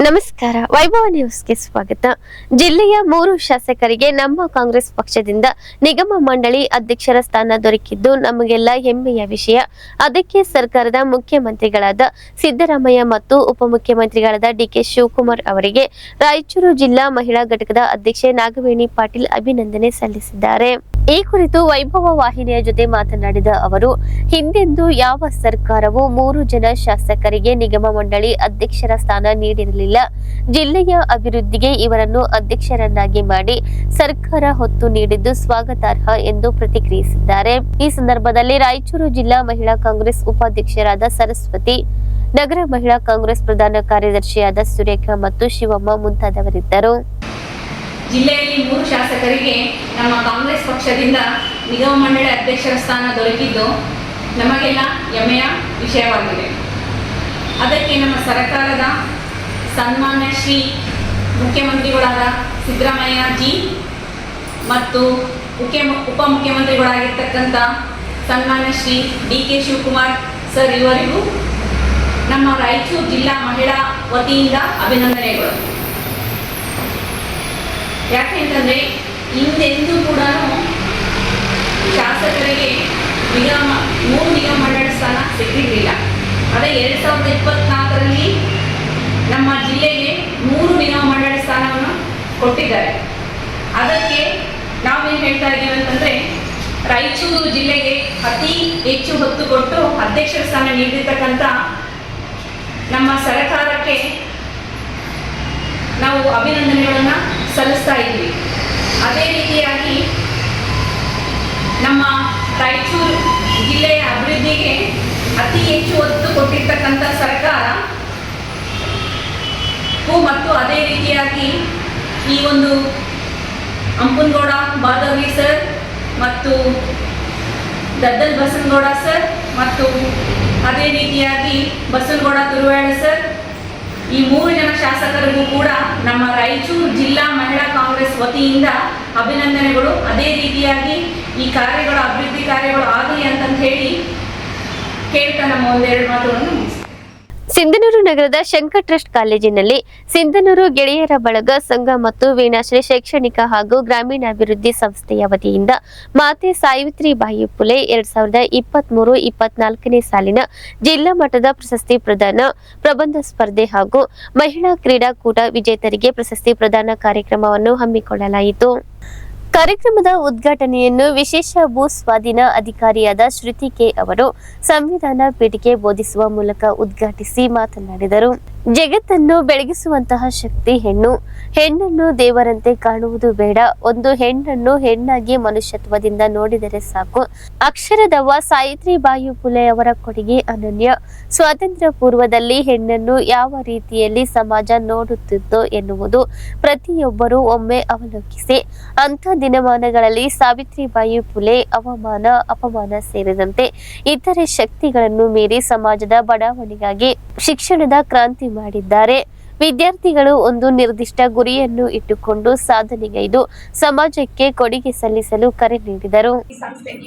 ನಮಸ್ಕಾರ. ವೈಭವ ನ್ಯೂಸ್ಗೆ ಸ್ವಾಗತ. ಜಿಲ್ಲೆಯ 3 ಶಾಸಕರಿಗೆ ನಮ್ಮ ಕಾಂಗ್ರೆಸ್ ಪಕ್ಷದಿಂದ ನಿಗಮ ಮಂಡಳಿ ಅಧ್ಯಕ್ಷರ ಸ್ಥಾನ ದೊರಕಿದ್ದು ನಮಗೆಲ್ಲ ಹೆಮ್ಮೆಯ ವಿಷಯ. ಅದಕ್ಕೆ ಸರ್ಕಾರದ ಮುಖ್ಯಮಂತ್ರಿಗಳಾದ ಸಿದ್ದರಾಮಯ್ಯ ಮತ್ತು ಉಪಮುಖ್ಯಮಂತ್ರಿಗಳಾದ ಡಿಕೆ ಶಿವಕುಮಾರ್ ಅವರಿಗೆ ರಾಯಚೂರು ಜಿಲ್ಲಾ ಮಹಿಳಾ ಘಟಕದ ಅಧ್ಯಕ್ಷೆ ನಾಗವೇಣಿ ಪಾಟೀಲ್ ಅಭಿನಂದನೆ ಸಲ್ಲಿಸಿದ್ದಾರೆ. ಈ ಕುರಿತು ವೈಭವ ವಾಹಿನಿಯ ಜೊತೆ ಮಾತನಾಡಿದ ಅವರು, ಹಿಂದೆಂದೂ ಯಾವ ಸರ್ಕಾರವೂ 3 ಜನ ಶಾಸಕರಿಗೆ ನಿಗಮ ಮಂಡಳಿ ಅಧ್ಯಕ್ಷರ ಸ್ಥಾನ ನೀಡಿರಲಿಲ್ಲ. ಜಿಲ್ಲೆಯ ಅಭಿವೃದ್ಧಿಗೆ ಇವರನ್ನು ಅಧ್ಯಕ್ಷರನ್ನಾಗಿ ಮಾಡಿ ಸರ್ಕಾರ ಹೊತ್ತು ನೀಡಿದ್ದು ಸ್ವಾಗತಾರ್ಹ ಎಂದು ಪ್ರತಿಕ್ರಿಯಿಸಿದ್ದಾರೆ. ಈ ಸಂದರ್ಭದಲ್ಲಿ ರಾಯಚೂರು ಜಿಲ್ಲಾ ಮಹಿಳಾ ಕಾಂಗ್ರೆಸ್ ಉಪಾಧ್ಯಕ್ಷರಾದ ಸರಸ್ವತಿ, ನಗರ ಮಹಿಳಾ ಕಾಂಗ್ರೆಸ್ ಪ್ರಧಾನ ಕಾರ್ಯದರ್ಶಿಯಾದ ಸುರೇಖಾ ಮತ್ತು ಶಿವಮ್ಮ ಮುಂತಾದವರಿದ್ದರು. ಜಿಲ್ಲೆಯಲ್ಲಿ 3 ಶಾಸಕರಿಗೆ ನಮ್ಮ ಕಾಂಗ್ರೆಸ್ ಪಕ್ಷದಿಂದ ನಿಗಮ ಮಂಡಳಿ ಅಧ್ಯಕ್ಷರ ಸ್ಥಾನ ದೊರಕಿದ್ದು ನಮಗೆಲ್ಲ ಹೆಮ್ಮೆಯ ವಿಷಯವಾಗಿದೆ. ಅದಕ್ಕೆ ನಮ್ಮ ಸರ್ಕಾರದ ಸನ್ಮಾನ್ಯ ಶ್ರೀ ಮುಖ್ಯಮಂತ್ರಿಗಳಾದ ಸಿದ್ದರಾಮಯ್ಯ ಜಿ ಮತ್ತು ಉಪಮುಖ್ಯಮಂತ್ರಿಗಳಾಗಿರ್ತಕ್ಕಂಥ ಸನ್ಮಾನ್ಯ ಶ್ರೀ ಡಿಕೆ ಶಿವಕುಮಾರ್ ಸರ್ ಇವರಿಗೂ ನಮ್ಮ ರಾಯಚೂರು ಜಿಲ್ಲಾ ಮಹಿಳಾ ವತಿಯಿಂದ ಅಭಿನಂದನೆಗಳು. ಯಾಕೆ ಅಂತಂದರೆ ಹಿಂದೆಂದೂ ಕೂಡ ಶಾಸಕರಿಗೆ 3 ನಿಗಮ ಮಂಡಳಿ ಸ್ಥಾನ ಸಿಕ್ಕಿರಲಿಲ್ಲ. ಅದೇ 2024ರಲ್ಲಿ ನಮ್ಮ ಜಿಲ್ಲೆಗೆ 3 ನಿಗಮ ಮಂಡಳಿ ಸ್ಥಾನವನ್ನು ಕೊಟ್ಟಿದ್ದಾರೆ. ಅದಕ್ಕೆ ನಾವೇನು ಹೇಳ್ತಾ ಇದ್ದೀವಿ ಅಂತಂದರೆ, ರಾಯಚೂರು ಜಿಲ್ಲೆಗೆ ಅತಿ ಹೆಚ್ಚು ಹೊತ್ತು ಕೊಟ್ಟು ಅಧ್ಯಕ್ಷರ ಸ್ಥಾನ ನೀಡಿರ್ತಕ್ಕಂಥ ನಮ್ಮ ಸರ್ಕಾರಕ್ಕೆ ನಾವು ಅಭಿನಂದನೆಗಳನ್ನು ಸಲ್ಲಿಸ್ತಾ ಇದ್ದೀವಿ. ಅದೇ ರೀತಿಯಾಗಿ ನಮ್ಮ ರಾಯಚೂರು ಜಿಲ್ಲೆಯ ಅಭಿವೃದ್ಧಿಗೆ ಅತಿ ಹೆಚ್ಚು ಒತ್ತು ಕೊಟ್ಟಿರ್ತಕ್ಕಂಥ ಸರ್ಕಾರ ಮತ್ತು ಅದೇ ರೀತಿಯಾಗಿ ಈ ಒಂದು ಅಂಪನಗೌಡ ಬಾದವಿ ಸರ್ ಮತ್ತು ದದ್ದಲ್ ಬಸನಗೌಡ ಸರ್ ಮತ್ತು ಅದೇ ರೀತಿಯಾಗಿ ಬಸನಗೌಡ ತುರುವೇಳ ಸರ್, ಈ 3 ಜನ ಶಾಸಕರಿಗೂ ಕೂಡ ನಮ್ಮ ರಾಯಚೂರು ಜಿಲ್ಲಾ ಮಹಿಳಾ ಕಾಂಗ್ರೆಸ್ ವತಿಯಿಂದ ಅಭಿನಂದನೆಗಳು. ಅದೇ ರೀತಿಯಾಗಿ ಈ ಕಾರ್ಯಗಳು, ಅಭಿವೃದ್ಧಿ ಕಾರ್ಯಗಳು ಆಗಲಿ ಅಂತ ಹೇಳಿ ಕೇಳ್ತಾ ನಮ್ಮ ಒಂದೆರಡು ಮಾತುಗಳನ್ನು ಮುಗಿಸ್ತೀವಿ. ಸಿಂಧನೂರು ನಗರದ ಶಂಕರ್ ಟ್ರಸ್ಟ್ ಕಾಲೇಜಿನಲ್ಲಿ ಸಿಂಧನೂರು ಗೆಳೆಯರ ಬಳಗ ಸಂಘ ಮತ್ತು ವೀಣಾಶ್ರೀ ಶೈಕ್ಷಣಿಕ ಹಾಗೂ ಗ್ರಾಮೀಣಾಭಿವೃದ್ಧಿ ಸಂಸ್ಥೆಯ ವತಿಯಿಂದ ಮಾತೆ ಸಾವಿತ್ರಿಬಾಯಿ ಫುಲೆ 2023-24ನೇ ಸಾಲಿನ ಜಿಲ್ಲಾ ಮಟ್ಟದ ಪ್ರಶಸ್ತಿ ಪ್ರದಾನ, ಪ್ರಬಂಧ ಸ್ಪರ್ಧೆ ಹಾಗೂ ಮಹಿಳಾ ಕ್ರೀಡಾಕೂಟ ವಿಜೇತರಿಗೆ ಪ್ರಶಸ್ತಿ ಪ್ರದಾನ ಕಾರ್ಯಕ್ರಮವನ್ನು ಹಮ್ಮಿಕೊಳ್ಳಲಾಯಿತು. ಕಾರ್ಯಕ್ರಮದ ಉದ್ಘಾಟನೆಯನ್ನು ವಿಶೇಷ ಭೂ ಸ್ವಾಧೀನ ಅಧಿಕಾರಿಯಾದ ಶ್ರುತಿ ಕೆ ಅವರು ಸಂವಿಧಾನ ಪೀಠಿಕೆ ಬೋಧಿಸುವ ಮೂಲಕ ಉದ್ಘಾಟಿಸಿ ಮಾತನಾಡಿದರು. ಜಗತ್ತನ್ನು ಬೆಳಗಿಸುವಂತಹ ಶಕ್ತಿ ಹೆಣ್ಣು. ಹೆಣ್ಣನ್ನು ದೇವರಂತೆ ಕಾಣುವುದು ಬೇಡ. ಒಂದು ಹೆಣ್ಣನ್ನು ಹೆಣ್ಣಾಗಿ ಮನುಷ್ಯತ್ವದಿಂದ ನೋಡಿದರೆ ಸಾಕು. ಅಕ್ಷರದವ್ವ ಸಾವಿತ್ರಿಬಾಯಿ ಫುಲೆ ಅವರ ಕೊಡುಗೆ ಅನನ್ಯ. ಸ್ವಾತಂತ್ರ್ಯ ಪೂರ್ವದಲ್ಲಿ ಹೆಣ್ಣನ್ನು ಯಾವ ರೀತಿಯಲ್ಲಿ ಸಮಾಜ ನೋಡುತ್ತಿತ್ತೋ ಎನ್ನುವುದು ಪ್ರತಿಯೊಬ್ಬರೂ ಒಮ್ಮೆ ಅವಲೋಕಿಸಿ. ಅಂಥ ದಿನಮಾನಗಳಲ್ಲಿ ಸಾವಿತ್ರಿಬಾಯಿ ಫುಲೆ ಅವಮಾನ, ಅಪಮಾನ ಸೇರಿದಂತೆ ಇತರೆ ಶಕ್ತಿಗಳನ್ನು ಮೀರಿ ಸಮಾಜದ ಬಡಾವಣೆಗಾಗಿ ಶಿಕ್ಷಣದ ಕ್ರಾಂತಿ ಮಾಡಿದ್ದಾರೆ. ವಿದ್ಯಾರ್ಥಿಗಳು ಒಂದು ನಿರ್ದಿಷ್ಟ ಗುರಿಯನ್ನು ಇಟ್ಟುಕೊಂಡು ಸಾಧನೆಗೈದು ಸಮಾಜಕ್ಕೆ ಕೊಡುಗೆ ಸಲ್ಲಿಸಲು ಕರೆ ನೀಡಿದರು.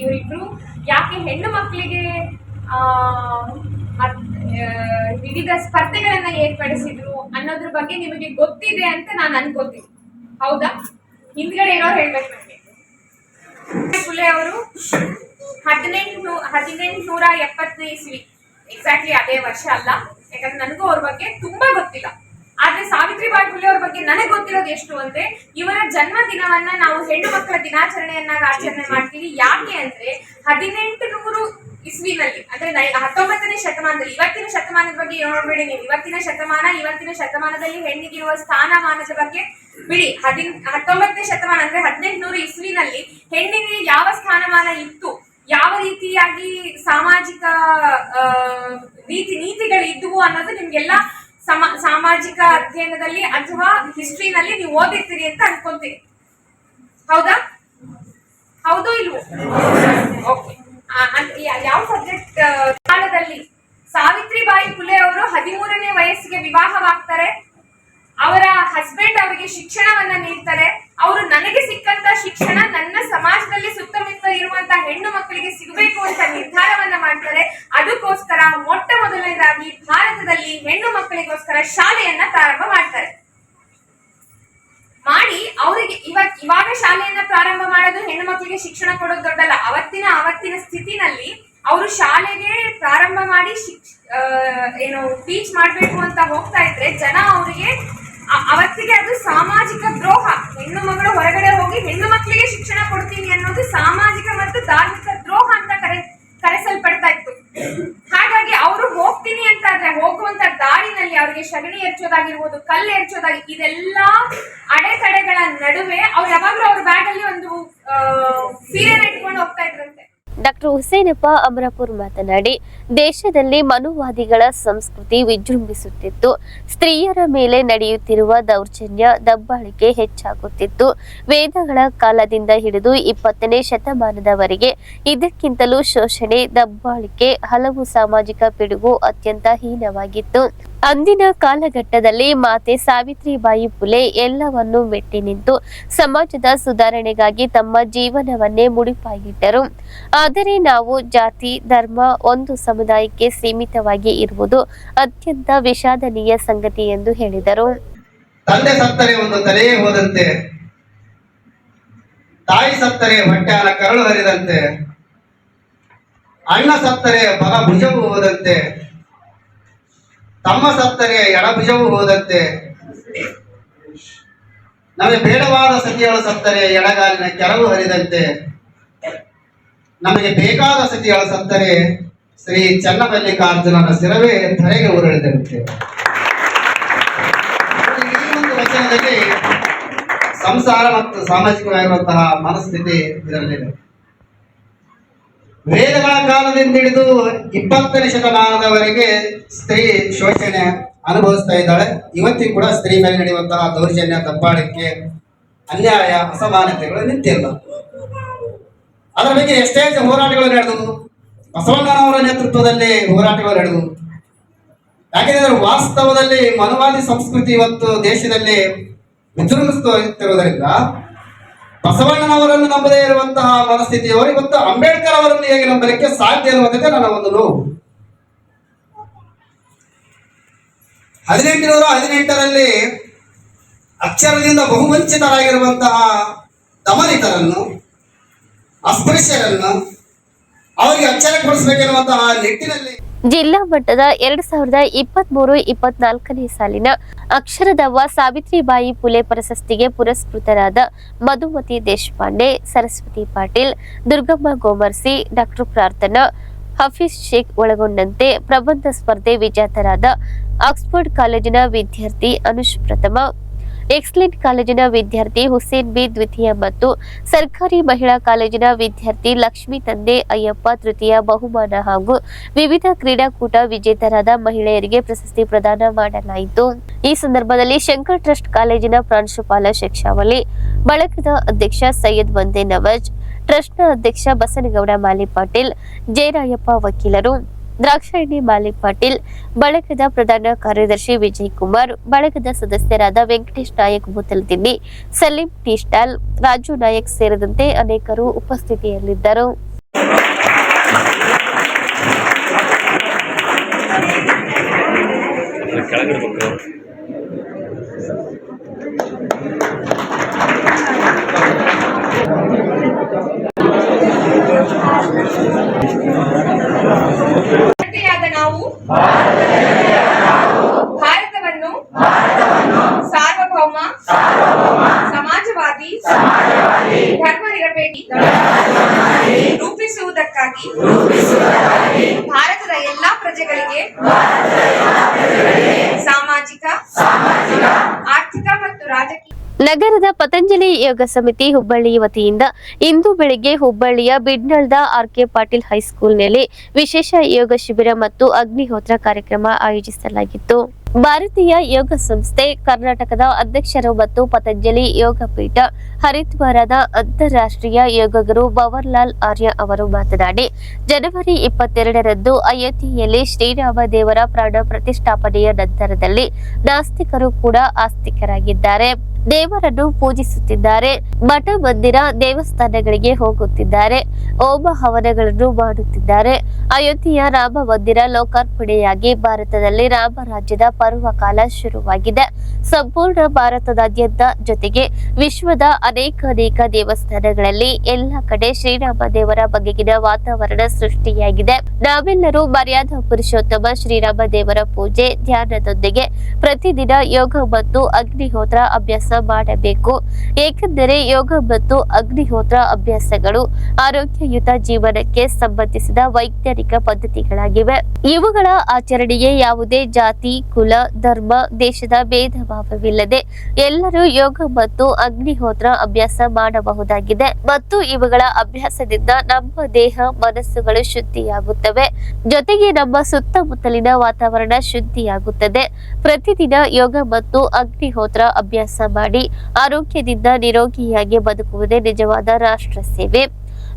ಇವರಿಬ್ರು ಯಾಕೆ ಹೆಣ್ಣು ಮಕ್ಕಳಿಗೆ ವಿವಿಧ ಸ್ಪರ್ಧೆಗಳನ್ನ ಏರ್ಪಡಿಸಿದ್ರು ಅನ್ನೋದ್ರ ಬಗ್ಗೆ ನಿಮಗೆ ಗೊತ್ತಿದೆ ಅಂತ ನಾನು ಅನ್ಕೋತೀನಿ. ಹೌದಾ? ಹಿಂದ್ಗಡೆ ಏನೋ ಹೇಳ್ಬೇಕು ನನಗೆ. ಫುಲೆ ಅವರು 1870 ಇಸ್ವಿ, ಎಕ್ಸಾಕ್ಟ್ಲಿ ಅದೇ ವರ್ಷ ಅಲ್ಲ, ಯಾಕಂದ್ರೆ ನನಗೂ ಅವ್ರ ಬಗ್ಗೆ ತುಂಬಾ ಗೊತ್ತಿಲ್ಲ. ಆದ್ರೆ ಸಾವಿತ್ರಿಬಾಯಿ ಫುಲೆ ಅವ್ರ ಬಗ್ಗೆ ನನಗೆ ಗೊತ್ತಿರೋದು ಎಷ್ಟು ಅಂದ್ರೆ, ಇವರ ಜನ್ಮ ದಿನವನ್ನ ನಾವು ಹೆಣ್ಣು ಮಕ್ಕಳ ದಿನಾಚರಣೆಯನ್ನಾಗಿ ಆಚರಣೆ ಮಾಡ್ತೀವಿ. ಯಾಕೆ ಅಂದ್ರೆ 1800 ಇಸ್ವಿನಲ್ಲಿ, ಅಂದ್ರೆ 19ನೇ ಶತಮಾನದಲ್ಲಿ, ಇವತ್ತಿನ ಶತಮಾನದ ಬಗ್ಗೆ ನೋಡ್ಬೇಡಿ ನೀವು. ಇವತ್ತಿನ ಶತಮಾನದಲ್ಲಿ ಹೆಣ್ಣಿಗಿರುವ ಸ್ಥಾನಮಾನದ ಬಗ್ಗೆ ಬಿಡಿ. 19ನೇ ಶತಮಾನ ಅಂದ್ರೆ 1800 ಇಸ್ವಿನಲ್ಲಿ ಹೆಣ್ಣಿಗೆ ಯಾವ ಸ್ಥಾನಮಾನ ಇತ್ತು, ಯಾವ ರೀತಿಯಾಗಿ ಸಾಮಾಜಿಕ ನೀತಿಗಳು ಇದ್ವು ಅನ್ನೋದು ನಿಮ್ಗೆಲ್ಲ ಸಾಮಾಜಿಕ ಅಧ್ಯಯನದಲ್ಲಿ ಅಥವಾ ಹಿಸ್ಟ್ರಿನಲ್ಲಿ ನೀವು ಓದಿರ್ತೀರಿ ಅಂತ ಅನ್ಕೊಂತೀರಿ. ಹೌದಾ? ಹೌದು ಇಲ್ವೋ? ಓಕೆ. ಯಾವ ಸಬ್ಜೆಕ್ಟ್ ಕಾಲದಲ್ಲಿ ಸಾವಿತ್ರಿಬಾಯಿ ಫುಲೆ ಅವರು 13ನೇ ವಯಸ್ಸಿಗೆ ವಿವಾಹವಾಗ್ತಾರೆ. ಅವರ ಹಸ್ಬೆಂಡ್ ಅವರಿಗೆ ಶಿಕ್ಷಣವನ್ನ ನೀಡ್ತಾರೆ. ಅವರು ನನಗೆ ಸಿಕ್ಕಂತ ಶಿಕ್ಷಣ ನನ್ನ ಸಮಾಜದಲ್ಲಿ ಸುತ್ತಮುತ್ತ ಇರುವಂತಹ ಹೆಣ್ಣು ಮಕ್ಕಳಿಗೆ ಸಿಗಬೇಕು ಅಂತ ನಿರ್ಧಾರವನ್ನ ಮಾಡ್ತಾರೆ. ಅದಕ್ಕೋಸ್ಕರ ಮೊಟ್ಟ ಮೊದಲನೇದಾಗಿ ಭಾರತದಲ್ಲಿ ಹೆಣ್ಣು ಮಕ್ಕಳಿಗೋಸ್ಕರ ಶಾಲೆಯನ್ನ ಪ್ರಾರಂಭ ಮಾಡ್ತಾರೆ. ಮಾಡಿ ಅವರಿಗೆ ಇವಾಗ ಶಾಲೆಯನ್ನ ಪ್ರಾರಂಭ ಮಾಡೋದು, ಹೆಣ್ಣು ಮಕ್ಕಳಿಗೆ ಶಿಕ್ಷಣ ಕೊಡೋದು ದೊಡ್ಡಲ್ಲ. ಅವತ್ತಿನ ಸ್ಥಿತಿನಲ್ಲಿ ಅವರು ಶಾಲೆಗೆ ಪ್ರಾರಂಭ ಮಾಡಿ ಟೀಚ್ ಮಾಡ್ಬೇಕು ಅಂತ ಹೋಗ್ತಾ ಇದ್ರೆ ಜನ ಅವರಿಗೆ ಅವತ್ತಿಗೆ ಅದು ಸಾಮಾಜಿಕ ದ್ರೋಹ. ಹೆಣ್ಣು ಮಗಳು ಹೊರಗಡೆ ಹೋಗಿ ಹೆಣ್ಣು ಮಕ್ಕಳಿಗೆ ಶಿಕ್ಷಣ ಕೊಡ್ತೀನಿ ಅನ್ನೋದು ಸಾಮಾಜಿಕ ಮತ್ತು ಧಾರ್ಮಿಕ ದ್ರೋಹ ಅಂತ ಕರೆಸಲ್ಪಡ್ತಾ ಇತ್ತು. ಹಾಗಾಗಿ ಅವರು ಹೋಗ್ತೀನಿ ಅಂತ ಆದ್ರೆ ಹೋಗುವಂತ ದಾರಿನಲ್ಲಿ ಅವರಿಗೆ ಸಗಣಿ ಎರಚೋದಾಗಿರ್ಬೋದು, ಕಲ್ಲು ಎರಚೋದಾಗಿ, ಇದೆಲ್ಲಾ ಅಡೆತಡೆಗಳ ನಡುವೆ ಅವ್ರು ಯಾವಾಗ್ಲೂ ಅವ್ರ ಬ್ಯಾಗ್ ಅಲ್ಲಿ ಒಂದು ಸೀರೆನ ಇಟ್ಕೊಂಡು ಹೋಗ್ತಾ ಇದ್ರಂತೆ. ಡಾಕ್ಟರ್ ಹುಸೇನಪ್ಪ ಅಮರಾಪುರ್ ಮಾತನಾಡಿ, ದೇಶದಲ್ಲಿ ಮನುವಾದಿಗಳ ಸಂಸ್ಕೃತಿ ವಿಜೃಂಭಿಸುತ್ತಿತ್ತು. ಸ್ತ್ರೀಯರ ಮೇಲೆ ನಡೆಯುತ್ತಿರುವ ದೌರ್ಜನ್ಯ, ದಬ್ಬಾಳಿಕೆ ಹೆಚ್ಚಾಗುತ್ತಿತ್ತು. ವೇದಗಳ ಕಾಲದಿಂದ ಹಿಡಿದು 20ನೇ ಶತಮಾನದವರೆಗೆ ಇದಕ್ಕಿಂತಲೂ ಶೋಷಣೆ, ದಬ್ಬಾಳಿಕೆ, ಹಲವು ಸಾಮಾಜಿಕ ಪಿಡುಗು ಅತ್ಯಂತ ಹೀನವಾಗಿತ್ತು. ಅಂದಿನ ಕಾಲಘಟ್ಟದಲ್ಲಿ ಮಾತೆ ಸಾವಿತ್ರಿಬಾಯಿ ಫುಲೆ ಎಲ್ಲವನ್ನೂ ಮೆಟ್ಟಿ ನಿಂತು ಸಮಾಜದ ಸುಧಾರಣೆಗಾಗಿ ತಮ್ಮ ಜೀವನವನ್ನೇ ಮುಡಿಪಾಗಿಟ್ಟರು. ಆದರೆ ನಾವು ಜಾತಿ, ಧರ್ಮ, ಒಂದು ಸಮುದಾಯಕ್ಕೆ ಸೀಮಿತವಾಗಿ ಇರುವುದು ಅತ್ಯಂತ ವಿಷಾದನೀಯ ಸಂಗತಿ ಎಂದು ಹೇಳಿದರು. ತಂದೆ ಸತ್ತರೆ ಒಂದು ತಲೆಯೇ ಹೋದಂತೆ, ತಾಯಿ ಸತ್ತರೆ ಹೊಟ್ಟೆನ ಕರಳು ಹರಿದಂತೆ, ಅಣ್ಣ ಸತ್ತರೆ ಬಲ ಭುಜವು ಹೋದಂತೆ, ತಮ್ಮ ಸತ್ತರೆ ಎಡಭುಜವು ಹೋದಂತೆ, ನಮಗೆ ಬೇಡವಾದ ಸತಿಯಳು ಸತ್ತರೆ ಎಡಗಾಲಿನ ಕೆರವು ಹರಿದಂತೆ, ನಮಗೆ ಬೇಕಾದ ಸತಿಯಳು ಸತ್ತರೆ ಶ್ರೀ ಚನ್ನಮಲ್ಲಿಕಾರ್ಜುನನ ಶಿರವೇ ಧರೆಗೆ ಉರುಳಿದಂತೆ. ಈ ಒಂದು ವಚನದಲ್ಲಿ ಸಂಸಾರ ಮತ್ತು ಸಾಮಾಜಿಕವಾಗಿರುವಂತಹ ಮನಸ್ಥಿತಿ ಇದರಲ್ಲಿದೆ. ವೇದಗಳ ಕಾಲದಿಂದ ಹಿಡಿದು 20ನೇ ಶತಮಾನದವರೆಗೆ ಸ್ತ್ರೀ ಶೋಷಣೆ ಅನುಭವಿಸ್ತಾ ಇದ್ದಾಳೆ. ಇವತ್ತಿಗೂ ಕೂಡ ಸ್ತ್ರೀ ಮೇಲೆ ನಡೆಯುವಂತಹ ದೌರ್ಜನ್ಯ, ದಬ್ಬಾಳಿಕೆ, ಅನ್ಯಾಯ, ಅಸಮಾನತೆಗಳು ನಿಂತಿಲ್ಲ. ಅದರ ಬಗ್ಗೆ ಎಷ್ಟೇ ಹೋರಾಟಗಳು ನಡೆದವು, ಬಸವಣ್ಣನವರ ನೇತೃತ್ವದಲ್ಲಿ ಹೋರಾಟಗಳು ನಡೆದವು. ಯಾಕೆಂದ್ರೆ ವಾಸ್ತವದಲ್ಲಿ ಮನುವಾದಿ ಸಂಸ್ಕೃತಿ ಇವತ್ತು ದೇಶದಲ್ಲಿ ವಿಜೃಂಭಿಸುತ್ತಿರುವುದರಿಂದ ಬಸವಣ್ಣನವರನ್ನು ನಂಬದೇ ಇರುವಂತಹ ಮನಸ್ಥಿತಿಯವರು ಇವತ್ತು ಅಂಬೇಡ್ಕರ್ ಅವರನ್ನು ಹೇಗೆ ನಂಬಲಿಕ್ಕೆ ಸಾಧ್ಯ ಅನ್ನುವಂಥದ್ದೇ ನನ್ನ ಒಂದು ನೋವು. 1818ರಲ್ಲಿ ಅಕ್ಷರದಿಂದ ಬಹುವಂಚಿತರಾಗಿರುವಂತಹ ದಮನಿತರನ್ನು, ಅಸ್ಪೃಶ್ಯರನ್ನು ಅವರಿಗೆ ಅಕ್ಷರ ಕೊಡಿಸಬೇಕೆನ್ನುವಂತಹ ನಿಟ್ಟಿನಲ್ಲಿ ಜಿಲ್ಲಾ ಮಟ್ಟದ 2023-24ನೇ ಸಾಲಿನ ಅಕ್ಷರದವ್ವ ಸಾವಿತ್ರಿಬಾಯಿ ಫುಲೆ ಪ್ರಶಸ್ತಿಗೆ ಪುರಸ್ಕೃತರಾದ ಮಧುಮತಿ ದೇಶಪಾಂಡೆ, ಸರಸ್ವತಿ ಪಾಟೀಲ್, ದುರ್ಗಮ್ಮ ಗೋಮರ್ಸಿ, ಡಾಕ್ಟರ್ ಪ್ರಾರ್ಥನಾ, ಹಫೀಜ್ ಶೇಖ್ ಒಳಗೊಂಡಂತೆ ಪ್ರಬಂಧ ಸ್ಪರ್ಧೆ ವಿಜೇತರಾದ ಆಕ್ಸ್ಫರ್ಡ್ ಕಾಲೇಜಿನ ವಿದ್ಯಾರ್ಥಿ ಅನುಷ್ ಪ್ರಥಮ, ಎಕ್ಸಲೆಂಟ್ ಕಾಲೇಜಿನ ವಿದ್ಯಾರ್ಥಿ ಹುಸೇನ್ ಬಿ ದ್ವಿತೀಯ ಮತ್ತು ಸರ್ಕಾರಿ ಮಹಿಳಾ ಕಾಲೇಜಿನ ವಿದ್ಯಾರ್ಥಿ ಲಕ್ಷ್ಮೀ ತಂದೆ ಅಯ್ಯಪ್ಪ ತೃತೀಯ ಬಹುಮಾನ ಹಾಗೂ ವಿವಿಧ ಕ್ರೀಡಾಕೂಟ ವಿಜೇತರಾದ ಮಹಿಳೆಯರಿಗೆ ಪ್ರಶಸ್ತಿ ಪ್ರದಾನ ಮಾಡಲಾಯಿತು. ಈ ಸಂದರ್ಭದಲ್ಲಿ ಶಂಕರ್ ಟ್ರಸ್ಟ್ ಕಾಲೇಜಿನ ಪ್ರಾಂಶುಪಾಲ ಶೇಕ್ಷಾವಳಿ, ಬಳಗದ ಅಧ್ಯಕ್ಷ ಸೈಯದ್ ವಂದೇ ನವಾಜ್, ಟ್ರಸ್ಟ್ನ ಅಧ್ಯಕ್ಷ ಬಸನಗೌಡ ಮಾಲಿ ಪಾಟೀಲ್, ಜಯರಾಯಪ್ಪ ವಕೀಲರು, ದ್ರಾಕ್ಷಾಯಣಿ ಮಾಲಿಕ್ ಪಾಟೀಲ್, ಬಳಗದ ಪ್ರಧಾನ ಕಾರ್ಯದರ್ಶಿ ವಿಜಯ್ ಕುಮಾರ್, ಬಳಗದ ಸದಸ್ಯರಾದ ವೆಂಕಟೇಶ್ ನಾಯಕ್ ಬೂತಲದಿನ್ನಿ, ಸಲೀಂ ಟಿ ಸ್ಟಾಲ್, ರಾಜು ನಾಯಕ್ ಸೇರಿದಂತೆ ಅನೇಕರು ಉಪಸ್ಥಿತಿಯಲ್ಲಿದ್ದರು. ನಾವು ಭಾರತವನ್ನು ಸಾರ್ವಭೌಮ, ಸಮಾಜವಾದಿ, ಧರ್ಮ ನಿರಪೇಕ್ಷ ರೂಪಿಸುವುದಕ್ಕಾಗಿ ಭಾರತದ ಎಲ್ಲಾ ಪ್ರಜೆಗಳಿಗೆ ಸಾಮಾಜಿಕ, ಆರ್ಥಿಕ ಮತ್ತು ರಾಜಕೀಯ ನಗರದ ಪತಂಜಲಿ ಯೋಗ ಸಮಿತಿ ಹುಬ್ಬಳ್ಳಿ ವತಿಯಿಂದ ಇಂದು ಬೆಳಿಗ್ಗೆ ಹುಬ್ಬಳ್ಳಿಯ ಬಿಡ್ನಳ್ದ ಆರ್.ಕೆ. ಪಾಟೀಲ್ ಹೈಸ್ಕೂಲ್ನಲ್ಲಿ ವಿಶೇಷ ಯೋಗ ಶಿಬಿರ ಮತ್ತು ಅಗ್ನಿಹೋತ್ರ ಕಾರ್ಯಕ್ರಮ ಆಯೋಜಿಸಲಾಗಿತ್ತು. ಭಾರತೀಯ ಯೋಗ ಸಂಸ್ಥೆ ಕರ್ನಾಟಕದ ಅಧ್ಯಕ್ಷರು ಮತ್ತು ಪತಂಜಲಿ ಯೋಗ ಪೀಠ ಹರಿದ್ವಾರದ ಅಂತಾರಾಷ್ಟ್ರೀಯ ಯೋಗ ಗುರು ಭವರ್ಲಾಲ್ ಆರ್ಯ ಅವರು ಮಾತನಾಡಿ, ಜನವರಿ 22ರಂದು ಅಯೋಧ್ಯೆಯಲ್ಲಿ ಶ್ರೀರಾಮ ದೇವರ ಪ್ರಾಣ ಪ್ರತಿಷ್ಠಾಪನೆಯ ನಂತರದಲ್ಲಿ ನಾಸ್ತಿಕರು ಕೂಡ ಆಸ್ತಿಕರಾಗಿದ್ದಾರೆ. ದೇವರನ್ನು ಪೂಜಿಸುತ್ತಿದ್ದಾರೆ, ಮಠ ಮಂದಿರ ದೇವಸ್ಥಾನಗಳಿಗೆ ಹೋಗುತ್ತಿದ್ದಾರೆ, ಹೋಮ ಹವನಗಳನ್ನು ಮಾಡುತ್ತಿದ್ದಾರೆ. ಅಯೋಧ್ಯೆಯ ರಾಮ ಮಂದಿರ ಲೋಕಾರ್ಪಣೆಯಾಗಿ ಭಾರತದಲ್ಲಿ ರಾಮ ರಾಜ್ಯದ ಪರ್ವಕಾಲ ಶುರುವಾಗಿದೆ. ಸಂಪೂರ್ಣ ಭಾರತದಾದ್ಯಂತ ಜೊತೆಗೆ ವಿಶ್ವದ ಅನೇಕ ದೇವಸ್ಥಾನಗಳಲ್ಲಿ ಎಲ್ಲ ಕಡೆ ಶ್ರೀರಾಮ ದೇವರ ಬಗೆಗಿನ ವಾತಾವರಣ ಸೃಷ್ಟಿಯಾಗಿದೆ. ನಾವೆಲ್ಲರೂ ಮರ್ಯಾದಾ ಪುರುಷೋತ್ತಮ ಶ್ರೀರಾಮ ದೇವರ ಪೂಜೆ ಧ್ಯಾನದೊಂದಿಗೆ ಪ್ರತಿದಿನ ಯೋಗ ಮತ್ತು ಅಗ್ನಿಹೋತ್ರ ಅಭ್ಯಾಸ ಮಾಡಬೇಕು. ಏಕೆಂದರೆ ಯೋಗ ಮತ್ತು ಅಗ್ನಿಹೋತ್ರ ಅಭ್ಯಾಸಗಳು ಆರೋಗ್ಯಯುತ ಜೀವನಕ್ಕೆ ಸಂಬಂಧಿಸಿದ ವೈಜ್ಞಾನಿಕ ಪದ್ಧತಿಗಳಾಗಿವೆ. ಇವುಗಳ ಆಚರಣೆಗೆ ಯಾವುದೇ ಜಾತಿ, ಕುಲ, ಧರ್ಮ, ದೇಶದ ಭೇದ ಭಾವವಿಲ್ಲದೆ ಎಲ್ಲರೂ ಯೋಗ ಮತ್ತು ಅಗ್ನಿಹೋತ್ರ ಅಭ್ಯಾಸ ಮಾಡಬಹುದಾಗಿದೆ ಮತ್ತು ಇವುಗಳ ಅಭ್ಯಾಸದಿಂದ ನಮ್ಮ ದೇಹ ಮನಸ್ಸುಗಳು ಶುದ್ಧಿಯಾಗುತ್ತವೆ. ಜೊತೆಗೆ ನಮ್ಮ ಸುತ್ತಮುತ್ತಲಿನ ವಾತಾವರಣ ಶುದ್ಧಿಯಾಗುತ್ತದೆ. ಪ್ರತಿದಿನ ಯೋಗ ಮತ್ತು ಅಗ್ನಿಹೋತ್ರ ಅಭ್ಯಾಸ ಮಾಡಿ ಆರೋಗ್ಯದಿಂದ ನಿರೋಗಿಯಾಗಿ ಬದುಕುವುದೇ ನಿಜವಾದ ರಾಷ್ಟ್ರ ಸೇವೆ.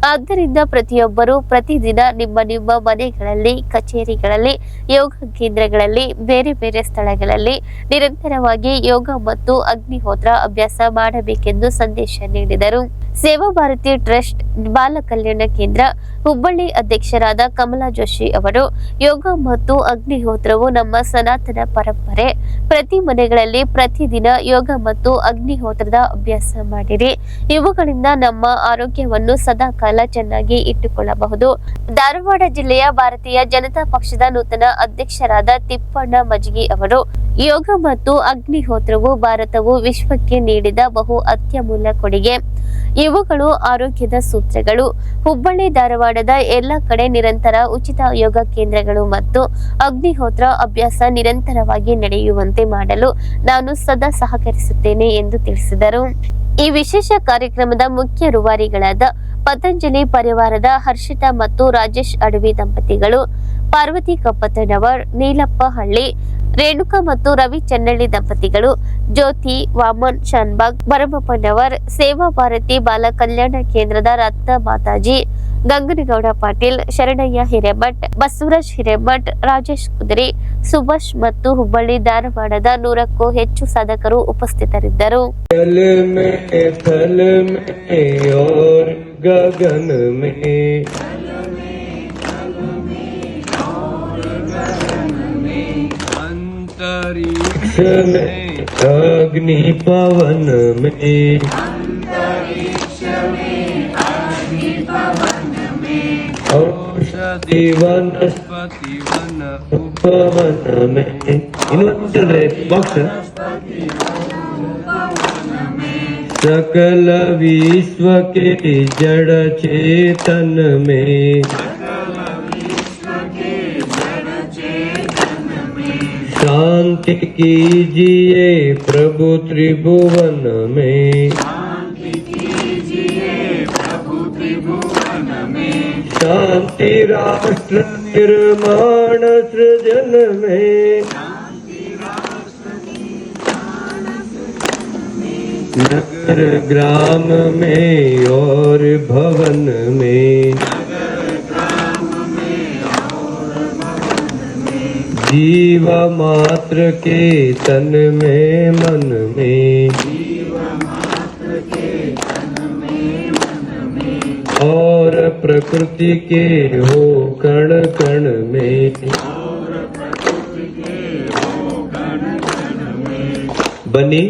ಆದ್ದರಿಂದ ಪ್ರತಿಯೊಬ್ಬರೂ ಪ್ರತಿದಿನ ನಿಮ್ಮ ಮನೆಗಳಲ್ಲಿ, ಕಚೇರಿಗಳಲ್ಲಿ, ಯೋಗ ಕೇಂದ್ರಗಳಲ್ಲಿ, ಬೇರೆ ಸ್ಥಳಗಳಲ್ಲಿ ನಿರಂತರವಾಗಿ ಯೋಗ ಮತ್ತು ಅಗ್ನಿಹೋತ್ರ ಅಭ್ಯಾಸ ಮಾಡಬೇಕೆಂದು ಸಂದೇಶ ನೀಡಿದರು. ಸೇವಾ ಭಾರತಿ ಟ್ರಸ್ಟ್ ಬಾಲ ಕಲ್ಯಾಣ ಕೇಂದ್ರ ಹುಬ್ಬಳ್ಳಿ ಅಧ್ಯಕ್ಷರಾದ ಕಮಲಾ ಜೋಶಿ ಅವರು, ಯೋಗ ಮತ್ತು ಅಗ್ನಿಹೋತ್ರವು ನಮ್ಮ ಸನಾತನ ಪರಂಪರೆ. ಪ್ರತಿ ಮನೆಗಳಲ್ಲಿ ಪ್ರತಿದಿನ ಯೋಗ ಮತ್ತು ಅಗ್ನಿಹೋತ್ರದ ಅಭ್ಯಾಸ ಮಾಡಿರಿ. ಇವುಗಳಿಂದ ನಮ್ಮ ಆರೋಗ್ಯವನ್ನು ಸದಾಕಾಲ ಚೆನ್ನಾಗಿ ಇಟ್ಟುಕೊಳ್ಳಬಹುದು. ಧಾರವಾಡ ಜಿಲ್ಲೆಯ ಭಾರತೀಯ ಜನತಾ ಪಕ್ಷದ ನೂತನ ಅಧ್ಯಕ್ಷರಾದ ತಿಪ್ಪಣ್ಣ ಮಜ್ಗಿ ಅವರು, ಯೋಗ ಮತ್ತು ಅಗ್ನಿಹೋತ್ರವು ಭಾರತವು ವಿಶ್ವಕ್ಕೆ ನೀಡಿದ ಬಹು ಅತ್ಯಮೂಲ್ಯ ಕೊಡುಗೆ. ಇವುಗಳು ಆರೋಗ್ಯದ ಸೂತ್ರಗಳು. ಹುಬ್ಬಳ್ಳಿ ಧಾರವಾಡದ ಎಲ್ಲ ಕಡೆ ನಿರಂತರ ಉಚಿತ ಯೋಗ ಕೇಂದ್ರಗಳು ಮತ್ತು ಅಗ್ನಿಹೋತ್ರ ಅಭ್ಯಾಸ ನಿರಂತರವಾಗಿ ನಡೆಯುವಂತೆ ಮಾಡಲು ನಾನು ಸದಾ ಸಹಕರಿಸುತ್ತೇನೆ ಎಂದು ತಿಳಿಸಿದರು. ಈ ವಿಶೇಷ ಕಾರ್ಯಕ್ರಮದ ಮುಖ್ಯ ರೂವಾರಿಗಳಾದ ಪತಂಜಲಿ ಪರಿವಾರದ ಹರ್ಷಿತಾ ಮತ್ತು ರಾಜೇಶ್ ಅಡವಿ ದಂಪತಿಗಳು, ಪಾರ್ವತಿ ಕಪ್ಪತ್ತನವರ್, ನೀಲಪ್ಪ ಹಳ್ಳಿ, ರೇಣುಕಾ ಮತ್ತು ರವಿ ಚೆನ್ನಳ್ಳಿ ದಂಪತಿಗಳು, ಜ್ಯೋತಿ ವಾಮನ್ ಶಾನ್ಬಾಗ್, ಭರಮಪ್ಪನವರ್, ಸೇವಾ ಭಾರತಿ ಬಾಲ ಕಲ್ಯಾಣ ಕೇಂದ್ರದ ರತ್ನ ಮಾತಾಜಿ, ಗಂಗನಗೌಡ ಪಾಟೀಲ್, ಶರಣಯ್ಯ ಹಿರೇಮಠ್, ಬಸವರಾಜ್ ಹಿರೇಮಠ್, ರಾಜೇಶ್ ಕುದುರಿ, ಸುಭಾಷ್ ಮತ್ತು ಹುಬ್ಬಳ್ಳಿ ಧಾರವಾಡದ 100ಕ್ಕೂ ಹೆಚ್ಚು ಸಾಧಕರು ಉಪಸ್ಥಿತರಿದ್ದರು. अंतरिक्ष में अग्नि पवन में, औषधि वनस्पति वन उपवन में, चल रहे बॉक्स, सकल विश्व के जड़ चेतन में, शांति कीजिए प्रभु त्रिभुवन में, शांति राष्ट्र निर्माण सृजन में, नगर ग्राम में और भवन में, जीव मात्र के तन में मन में, और प्रकृति के हो कण कण में, बनी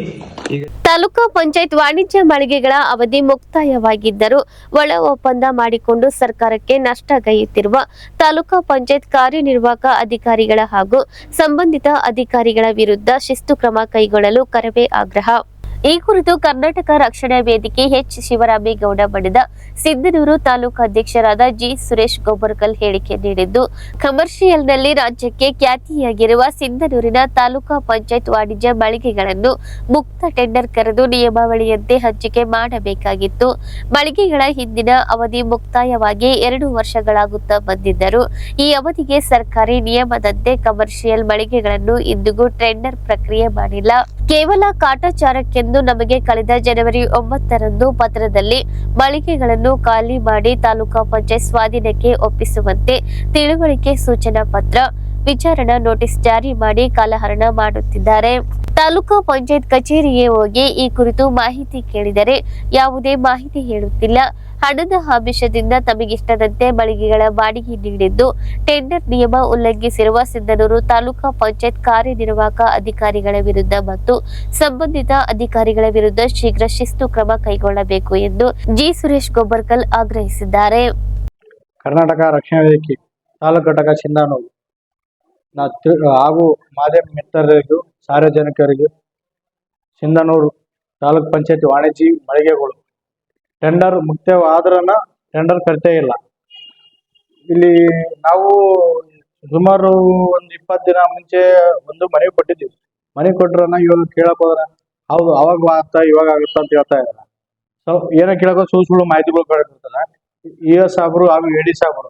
ತಾಲೂಕಾ ಪಂಚಾಯತ್ ವಾಣಿಜ್ಯ ಮಳಿಗೆಗಳ ಅವಧಿ ಮುಕ್ತಾಯವಾಗಿದ್ದರೂ ಒಳ ಒಪ್ಪಂದ ಮಾಡಿಕೊಂಡು ಸರ್ಕಾರಕ್ಕೆ ನಷ್ಟಗೈಯುತ್ತಿರುವ ತಾಲೂಕಾ ಪಂಚಾಯತ್ ಕಾರ್ಯನಿರ್ವಾಹಕ ಅಧಿಕಾರಿಗಳ ಹಾಗೂ ಸಂಬಂಧಿತ ಅಧಿಕಾರಿಗಳ ವಿರುದ್ಧ ಶಿಸ್ತು ಕ್ರಮ ಕೈಗೊಳ್ಳಲು ಕರವೇ ಆಗ್ರಹ. ಈ ಕುರಿತು ಕರ್ನಾಟಕ ರಕ್ಷಣಾ ವೇದಿಕೆ ಎಚ್ ಶಿವರಾಮೇಗೌಡ ಬಣದ ಸಿಂಧನೂರು ತಾಲೂಕು ಅಧ್ಯಕ್ಷರಾದ ಜಿ ಸುರೇಶ್ ಗೊಬ್ಬರಕಲ್ ಹೇಳಿಕೆ ನೀಡಿದ್ದು, ಕಮರ್ಷಿಯಲ್ನಲ್ಲಿ ರಾಜ್ಯಕ್ಕೆ ಖ್ಯಾತಿಯಾಗಿರುವ ಸಿಂಧನೂರಿನ ತಾಲೂಕಾ ಪಂಚಾಯತ್ ವಾಣಿಜ್ಯ ಮಳಿಗೆಗಳನ್ನು ಮುಕ್ತ ಟೆಂಡರ್ ಕರೆದು ನಿಯಮಾವಳಿಯಂತೆ ಹಂಚಿಕೆ ಮಾಡಬೇಕಾಗಿತ್ತು. ಮಳಿಗೆಗಳ ಹಿಂದಿನ ಅವಧಿ ಮುಕ್ತಾಯವಾಗಿ 2 ವರ್ಷಗಳಾಗುತ್ತಾ ಬಂದಿದ್ದರೂ ಈ ಅವಧಿಗೆ ಸರ್ಕಾರಿ ನಿಯಮದಂತೆ ಕಮರ್ಷಿಯಲ್ ಮಳಿಗೆಗಳನ್ನು ಇಂದಿಗೂ ಟೆಂಡರ್ ಪ್ರಕ್ರಿಯೆ ಮಾಡಿಲ್ಲ. ಕೇವಲ ಕಾಟಾಚಾರಕ್ಕೆಂದು ನಮಗೆ ಕಳೆದ ಜನವರಿ 9ರಂದು ಪತ್ರದಲ್ಲಿ ಮಳಿಗೆಗಳನ್ನು ಖಾಲಿ ಮಾಡಿ ತಾಲೂಕಾ ಪಂಚಾಯತ್ ಸ್ವಾಧೀನಕ್ಕೆ ಒಪ್ಪಿಸುವಂತೆ ತಿಳುವಳಿಕೆ ಸೂಚನಾ ಪತ್ರ, ವಿಚಾರಣಾ ನೋಟಿಸ್ ಜಾರಿ ಮಾಡಿ ಕಾಲಹರಣ ಮಾಡುತ್ತಿದ್ದಾರೆ. ತಾಲೂಕಾ ಪಂಚಾಯತ್ ಕಚೇರಿಗೆ ಹೋಗಿ ಈ ಕುರಿತು ಮಾಹಿತಿ ಕೇಳಿದರೆ ಯಾವುದೇ ಮಾಹಿತಿ ಹೇಳುತ್ತಿಲ್ಲ. ಹಣದ ಆಮಿಷದಿಂದ ತಮಗಿಷ್ಟದಂತೆ ಮಳಿಗೆಗಳ ಬಾಡಿಗೆ ನೀಡಿದ್ದು, ಟೆಂಡರ್ ನಿಯಮ ಉಲ್ಲಂಘಿಸಿರುವ ಸಿಂಧನೂರು ತಾಲೂಕಾ ಪಂಚಾಯತ್ ಕಾರ್ಯನಿರ್ವಾಹಕ ಅಧಿಕಾರಿಗಳ ವಿರುದ್ಧ ಮತ್ತು ಸಂಬಂಧಿತ ಅಧಿಕಾರಿಗಳ ವಿರುದ್ಧ ಶೀಘ್ರ ಶಿಸ್ತು ಕ್ರಮ ಕೈಗೊಳ್ಳಬೇಕು ಎಂದು ಜಿ ಸುರೇಶ್ ಗೊಬ್ಬರಕಲ್ ಆಗ್ರಹಿಸಿದ್ದಾರೆ. ಕರ್ನಾಟಕ ರಕ್ಷಣಾ ವೇದಿಕೆ ತಾಲೂಕು ಘಟಕ ಸಿಂಧನೂರು ಹಾಗೂ ಮಾಧ್ಯಮ ಮಿತ್ರರಿಗೂ ಸಾರ್ವಜನಿಕರಿಗೂ ಸಿಂಧನೂರು ತಾಲೂಕ್ ಪಂಚಾಯತ್ ವಾಣಿಜ್ಯ ಮಳಿಗೆಗಳು ಟೆಂಡರ್ ಮುಕ್ತವಾದ್ರನ ಟೆಂಡರ್ ಕರಿತೇ ಇಲ್ಲ. ಇಲ್ಲಿ ನಾವು ಸುಮಾರು ಒಂದು 20 ದಿನ ಮುಂಚೆ ಒಂದು ಮನೆ ಕೊಟ್ಟಿದ್ದೀವಿ. ಮನೆ ಕೊಟ್ರನ್ನ ಇವಾಗ ಕೇಳಕ್ ಹೋದ್ರೆ ಹೌದು ಅವಾಗ ಆಗ್ತಾ ಇವಾಗ ಆಗುತ್ತಾ ಅಂತ ಹೇಳ್ತಾ ಇದ್ದಾರೆ. ಸೊ ಏನೋ ಕೇಳಕೋ ಸುಳ್ಳು ಮಾಹಿತಿಗಳು ಕೇಳಿರ್ತಾರೆ. ES ಸಾಬ್ರು ಹಾಗೂ AD ಸಾಬ್ರು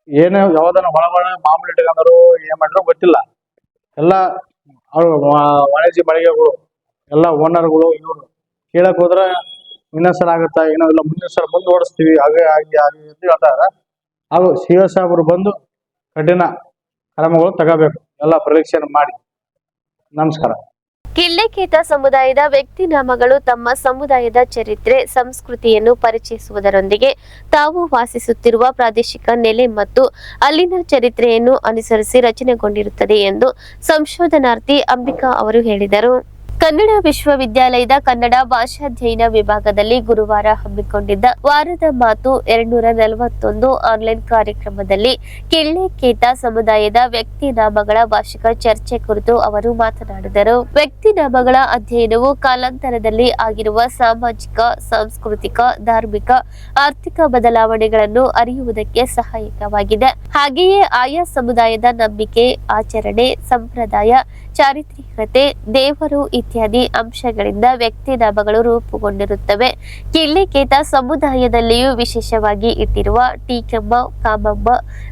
ಏನೋ ಯಾವ್ದನ್ನ ಒಳಗಡೆ ಮಾಮೂಲಿ ಇಟ್ಕೊಂಡ್ರು ಏನ್ ಮಾಡ್ರು ಗೊತ್ತಿಲ್ಲ. ಎಲ್ಲ ವಾಣಿಜ್ಯ ಮಳಿಗೆಗಳು ಎಲ್ಲ ಓನರ್ಗಳು ಇವರು ಕೇಳಕ್ ಹೋದ್ರೆ ಇನ್ನೊಂದ್ಸಲ ಆಗುತ್ತಾ ಏನೋ ಇಲ್ಲ ಮುಂದಿನ ಸಲ ಮುಂದುವರಿಸ್ತೀವಿ ಹಾಗೆ ಆಗಿ ಅಂತ ಹೇಳ್ತಾರೆ. ಹಾಗೂ CS ಸಾಬ್ರು ಬಂದು ಕಠಿಣ ಕ್ರಮಗಳು ತಗೋಬೇಕು, ಎಲ್ಲ ಪರೀಕ್ಷೆ ಮಾಡಿ. ನಮಸ್ಕಾರ. ಕಿಳ್ಳೆಕೇತ ಸಮುದಾಯದ ವ್ಯಕ್ತಿ ನಾಮಗಳು ತಮ್ಮ ಸಮುದಾಯದ ಚರಿತ್ರೆ, ಸಂಸ್ಕೃತಿಯನ್ನು ಪರಿಚಯಿಸುವುದರೊಂದಿಗೆ ತಾವು ವಾಸಿಸುತ್ತಿರುವ ಪ್ರಾದೇಶಿಕ ನೆಲೆ ಮತ್ತು ಅಲ್ಲಿನ ಚರಿತ್ರೆಯನ್ನು ಅನುಸರಿಸಿ ರಚನೆಗೊಂಡಿರುತ್ತದೆ ಎಂದು ಸಂಶೋಧನಾರ್ಥಿ ಅಂಬಿಕಾ ಅವರು ಹೇಳಿದರು. ಕನ್ನಡ ವಿಶ್ವವಿದ್ಯಾಲಯದ ಕನ್ನಡ ಭಾಷಾಧ್ಯಯನ ವಿಭಾಗದಲ್ಲಿ ಗುರುವಾರ ಹಮ್ಮಿಕೊಂಡಿದ್ದ ವಾರದ ಮಾತು 241 ಆನ್ಲೈನ್ ಕಾರ್ಯಕ್ರಮದಲ್ಲಿ ಕಿಳ್ಳೆಕೇತ ಸಮುದಾಯದ ವ್ಯಕ್ತಿ ನಾಮಗಳ ವಾರ್ಷಿಕ ಚರ್ಚೆ ಕುರಿತು ಅವರು ಮಾತನಾಡಿದರು. ವ್ಯಕ್ತಿ ನಾಮಗಳ ಅಧ್ಯಯನವು ಕಾಲಾಂತರದಲ್ಲಿ ಆಗಿರುವ ಸಾಮಾಜಿಕ, ಸಾಂಸ್ಕೃತಿಕ, ಧಾರ್ಮಿಕ, ಆರ್ಥಿಕ ಬದಲಾವಣೆಗಳನ್ನು ಅರಿಯುವುದಕ್ಕೆ ಸಹಾಯಕವಾಗಿದೆ. ಹಾಗೆಯೇ ಆಯಾ ಸಮುದಾಯದ ನಂಬಿಕೆ, ಆಚರಣೆ, ಸಂಪ್ರದಾಯ, ಚಾರಿತ್ರಿಕತೆ, ದೇವರು ಇತ್ಯಾದಿ ಅಂಶಗಳಿಂದ ವ್ಯಕ್ತಿ ನಾಮಗಳು ರೂಪುಗೊಂಡಿರುತ್ತವೆ. ಕಿಳ್ಳೆಕೇತ ಸಮುದಾಯದಲ್ಲಿಯೂ ವಿಶೇಷವಾಗಿ ಇಟ್ಟಿರುವ ಟೀಕಮ್ಮ, ಕಾಮಮ್ಮ,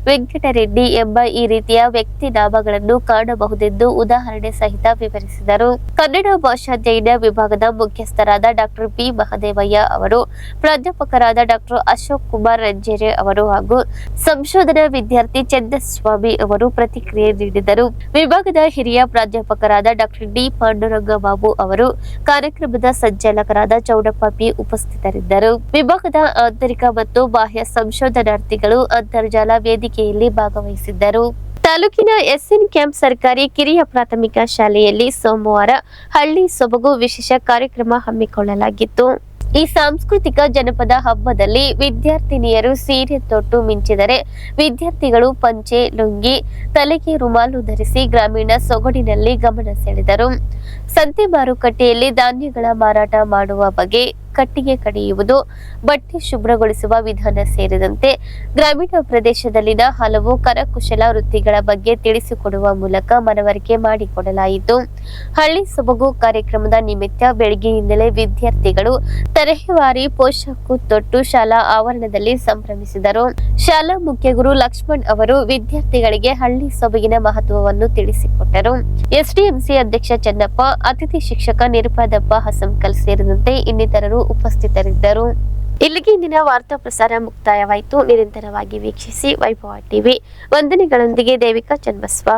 ವೆಂಕಟರೆಡ್ಡಿ ಎಂಬ ಈ ರೀತಿಯ ವ್ಯಕ್ತಿ ನಾಮಗಳನ್ನು ಕಾಣಬಹುದೆಂದು ಉದಾಹರಣೆ ಸಹಿತ ವಿವರಿಸಿದರು. ಕನ್ನಡ ಭಾಷಾಧ್ಯಯನ ವಿಭಾಗದ ಮುಖ್ಯಸ್ಥರಾದ ಡಾಕ್ಟರ್ ಪಿ ಮಹದೇವಯ್ಯ ಅವರು, ಪ್ರಾಧ್ಯಾಪಕರಾದ ಡಾಕ್ಟರ್ ಅಶೋಕ್ ಕುಮಾರ್ ರಂಜೇರೆ ಅವರು ಹಾಗೂ ಸಂಶೋಧನಾ ವಿದ್ಯಾರ್ಥಿ ಚಂದಸ್ವಾಮಿ ಅವರು ಪ್ರತಿಕ್ರಿಯೆ ನೀಡಿದರು. ವಿಭಾಗದ ಹಿರಿಯ ಪ್ರಾಧ್ಯಾಪಕರಾದ ಡಾಕ್ಟರ್ ಡಿ ಪಾಂಡುರಂಗ ಬಾಬು ಅವರು, ಕಾರ್ಯಕ್ರಮದ ಸಂಚಾಲಕರಾದ ಚೌಡಪ್ಪ ಪಿ ಉಪಸ್ಥಿತರಿದ್ದರು. ವಿಭಾಗದ ಆಂತರಿಕ ಮತ್ತು ಬಾಹ್ಯ ಸಂಶೋಧನಾರ್ಥಿಗಳು ಅಂತರ್ಜಾಲ ವೇದಿಕೆಯಲ್ಲಿ ಭಾಗವಹಿಸಿದ್ದರು. ತಾಲೂಕಿನ SN ಕ್ಯಾಂಪ್ ಸರ್ಕಾರಿ ಕಿರಿಯ ಪ್ರಾಥಮಿಕ ಶಾಲೆಯಲ್ಲಿ ಸೋಮವಾರ ಹಳ್ಳಿ ಸೊಬಗು ವಿಶೇಷ ಕಾರ್ಯಕ್ರಮ ಹಮ್ಮಿಕೊಳ್ಳಲಾಗಿತ್ತು. ಈ ಸಾಂಸ್ಕೃತಿಕ ಜನಪದ ಹಬ್ಬದಲ್ಲಿ ವಿದ್ಯಾರ್ಥಿನಿಯರು ಸೀರೆ ತೊಟ್ಟು ಮಿಂಚಿದರೆ, ವಿದ್ಯಾರ್ಥಿಗಳು ಪಂಚೆ, ಲುಂಗಿ, ತಲೆಗೆ ರುಮಾಲು ಧರಿಸಿ ಗ್ರಾಮೀಣ ಸೊಗಡಿನಲ್ಲಿ ಗಮನ ಸೆಳೆದರು. ಸಂತೆ ಮಾರುಕಟ್ಟೆಯಲ್ಲಿ ಧಾನ್ಯಗಳ ಮಾರಾಟ ಮಾಡುವ ಬಗೆ, ಕಟ್ಟಿಗೆ ಕಡಿಯುವುದು, ಬಟ್ಟೆ ಶುಭ್ರಗೊಳಿಸುವ ವಿಧಾನ ಸೇರಿದಂತೆ ಗ್ರಾಮೀಣ ಪ್ರದೇಶದಲ್ಲಿನ ಹಲವು ಕರಕುಶಲ ವೃತ್ತಿಗಳ ಬಗ್ಗೆ ತಿಳಿಸಿಕೊಡುವ ಮೂಲಕ ಮನವರಿಕೆ ಮಾಡಿಕೊಡಲಾಯಿತು. ಹಳ್ಳಿ ಸೊಬಗು ಕಾರ್ಯಕ್ರಮದ ನಿಮಿತ್ತ ಬೆಳಗ್ಗೆಯಿಂದಲೇ ವಿದ್ಯಾರ್ಥಿಗಳು ತರಹೇವಾರಿ ಪೋಷಾಕು ತೊಟ್ಟು ಶಾಲಾ ಆವರಣದಲ್ಲಿ ಸಂಭ್ರಮಿಸಿದರು. ಶಾಲಾ ಮುಖ್ಯ ಗುರು ಲಕ್ಷ್ಮಣ್ ಅವರು ವಿದ್ಯಾರ್ಥಿಗಳಿಗೆ ಹಳ್ಳಿ ಸೊಬಗಿನ ಮಹತ್ವವನ್ನು ತಿಳಿಸಿಕೊಟ್ಟರು. SDMC ಅಧ್ಯಕ್ಷ ಚೆನ್ನಪ್ಪ, ಅತಿಥಿ ಶಿಕ್ಷಕ ನಿರುಪಾದಪ್ಪ ಹಸಂಕಲ್ ಸೇರಿದಂತೆ ಇನ್ನಿತರರು ಉಪಸ್ಥಿತರಿದ್ದರು. ಇಲ್ಲಿಗೆ ಇಂದಿನ ವಾರ್ತಾ ಪ್ರಸಾರ ಮುಕ್ತಾಯವಾಯಿತು. ನಿರಂತರವಾಗಿ ವೀಕ್ಷಿಸಿ ವೈಭವ ಟಿವಿ. ವಂದನೆಗಳೊಂದಿಗೆ ದೇವಿಕಾ ಚನ್ನಬಸವ.